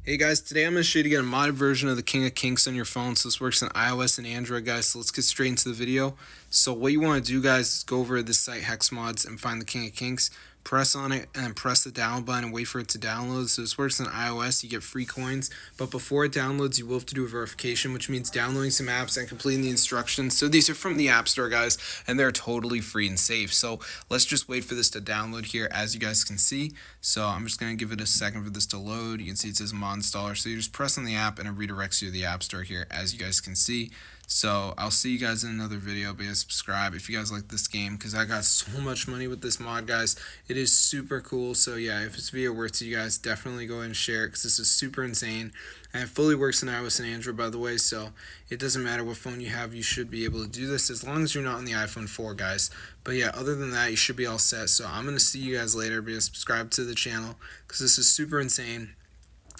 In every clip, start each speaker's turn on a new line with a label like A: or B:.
A: Hey guys, today I'm going to show you to get a modded version of the King of Kinks on your phone. So this works on iOS and Android, guys. So let's get straight into the video. So what you want to do, guys, is go over to this site, Hex Mods, and find the King of Kinks. Press on it and press the download button and wait for it to download. So this works on iOS. You get free coins, but before it downloads, you will have to do a verification, which means downloading some apps and completing the instructions. So these are from the App Store, guys, and they're totally free and safe. So let's just wait for this to download here, as you guys can see. So I'm just going to give it a second for this to load. You can see it says mod installer. So you just press on the app and it redirects you to the App Store here, as you guys can see. So I'll see you guys in another video. But yeah, subscribe if you guys like this game, because I got so much money with this mod, guys. It is super cool. So yeah, if this video works to you guys, definitely go ahead and share it, because this is super insane. And it fully works in iOS and Android, by the way. So it doesn't matter what phone you have, you should be able to do this, as long as you're not on the iPhone 4, guys. But yeah, other than that, you should be all set. So I'm going to see you guys later. Be subscribe to the channel, because this is super insane.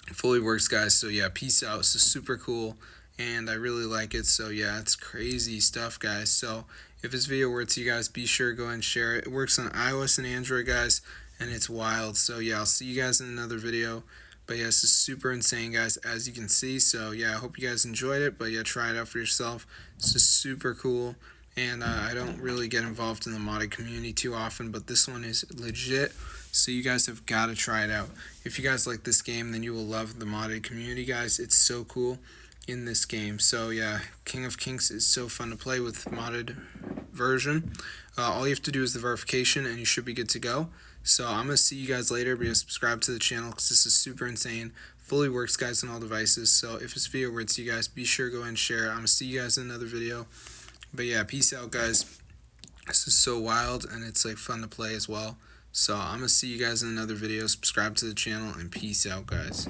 A: It fully works, guys. So yeah, peace out. This is super cool, and I really like it. So yeah, it's crazy stuff, guys. So if this video works to you guys, be sure to go ahead and share it. It works on iOS and Android, guys, and it's wild. So yeah, I'll see you guys in another video. But yeah, this is super insane, guys, as you can see. So yeah, I hope you guys enjoyed it. But yeah, try it out for yourself. This is super cool. And I don't really get involved in the modded community too often, but this one is legit. So you guys have got to try it out. If you guys like this game, then you will love the modded community, guys. It's so cool in this game. So yeah, King of Kinks is so fun to play with modded version. All you have to do is the verification, and you should be good to go. So I'm going to see you guys later. Be subscribe to the channel, because this is super insane. Fully works, guys, on all devices. So if this video works to you guys, be sure to go ahead and share it. I'm going to see you guys in another video. But yeah, peace out, guys. This is so wild, and it's like fun to play as well. So I'm going to see you guys in another video. Subscribe to the channel, and peace out, guys.